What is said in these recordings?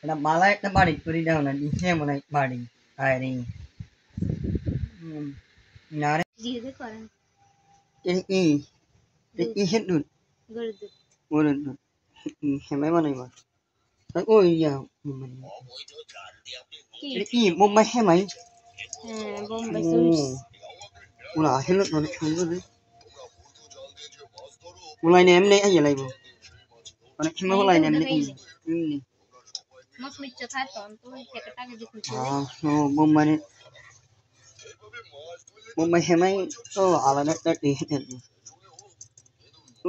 এটা বালা একটা বাড়ি করে দাও না দিছে এমন এক বাড়ি আরে না রে জিজ্ঞেস করেন কি কিসের দুধ গরুর দুধ গরুর দুধ হেমাই বানাইবা ওই ইয়া কি এটা কি বোম্বাই হেমাই হ্যাঁ বোম্বাই সুইটস ওরা আসলে অনেক সুন্দর রে ওলাই না এমনি আইয়া লাইব অনেক সময় ওলাই না এমনি এমনি মস মিচ্ছা খায় তো একটা টাকা দিয়ে খুলছে বোম্বাই বোম্বাই হেমাই তো আলাদা একটা টেস্ট আছে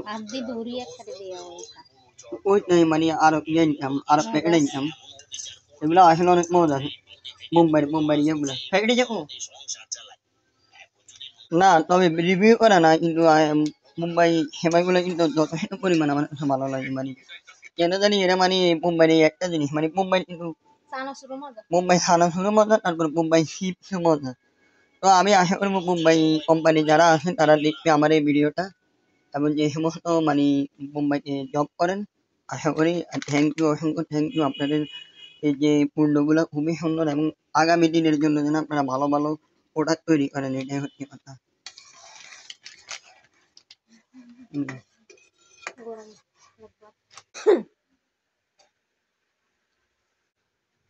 আর দিয়ে দৌড়ি একসাথে দেওয়া হয়েছে ওই মানে আরো ইয়ে নিতাম আরো প্যাকেট নিতাম এগুলো আসলে অনেক মজা আছে মুম্বাই ইয়েগুলো প্যাকেটে যাবো না তবে রিভিউ করা না কিন্তু মুম্বাই হেমাইগুলো কিন্তু যথেষ্ট পরিমাণ আমার কাছে ভালো লাগে মানে কেন জানি এরা মানে মুম্বাইয়ের এই একটা জিনিস মানে মুম্বাই কিন্তু চানাচুরও মজা মুম্বাই খানাসুরও মজা তারপর মুম্বাই চিপসও মজা তো আমি আশা করবো মুম্বাই কোম্পানি যারা আছেন তারা দেখবে আমার এই ভিডিওটা এবং যে সমস্ত মানে মুম্বাইতে জব করেন আশা করি থ্যাংক ইউ অসংখ্য থ্যাংক ইউ আপনাদের এই যে পূর্ণগুলো খুবই সুন্দর এবং আগামী দিনের জন্য যেন আপনারা ভালো ভালো প্রোডাক্ট তৈরি করেন এটাই হচ্ছে কথা গরম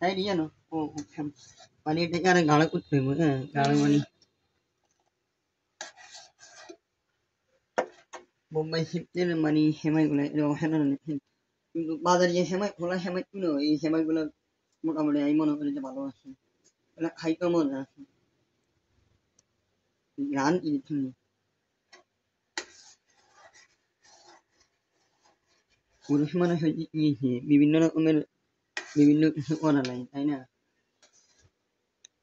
তাই দিয়ে জানো ও মানে এটাকে আর গাঢ় করতে হইব হ্যাঁ গাঢ় মানে মুম্বাই শিফটের মানে সেমাইগুলো এরকম অসাধারণ কিন্তু বাজারে যে সেমাই খোলা সেমাই কিনো এই সেমাইগুলো মোটামুটি আমি মনে করি যে ভালো আছে এটা খাইতে মজা আছে গান কিনেছি পুরুষ মানুষ হচ্ছে কি বিভিন্ন রকমের বিভিন্ন কিছু করা লাগে তাই না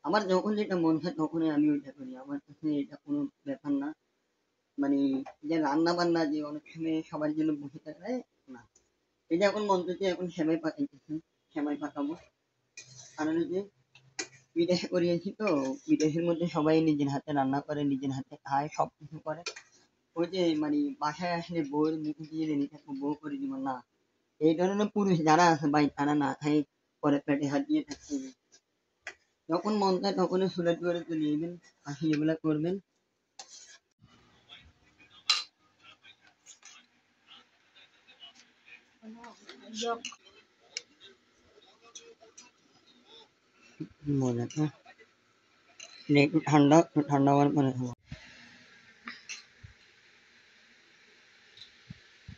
আমার যখন যেটা মন চায় তখনই আমি ওইটা করি আমার কাছে এটা কোনো ব্যাপার না মানে যে রান্না বান্না যে অনেক সময় সবার জন্য বসে থাকে না এটা এখন মন চাইছে এখন সেমাই পাকাইতেছি সেমাই পাকাবো কারণ যে বিদেশে করিয়েছি তো বিদেশের মধ্যে সবাই নিজের হাতে রান্না করে নিজের হাতে খায় সব কিছু করে ওই যে মানে বাসায় আসলে বউয়ের মুখে দিয়ে নিতে বউ করে দিব না এই ধরনের পুরুষ যারা আছে ভাই তারা না খাই পরে পেটে হাত দিয়ে থাকতে হবে যখন মন চায় তখনই সুলেট করে চলে যাবেন আসি এগুলা করবেন মজাটা একটু ঠান্ডা হওয়ার পরে খাবো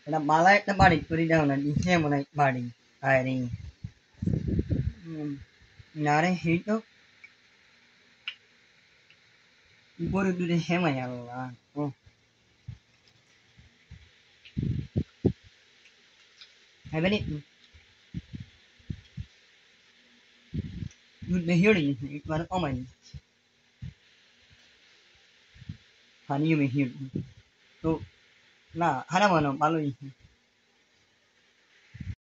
এটা বালা একটা বাড়ি করে দাও না দিছে এমন এক বাড়ি আরে না রে হিট উপরে দুটো হেমাই আল্লাহ ও হবে নি দুধ বেশি হয়ে গেছে একটু আর কমাই পানিও বেশি তো না খারাপ না ভালোই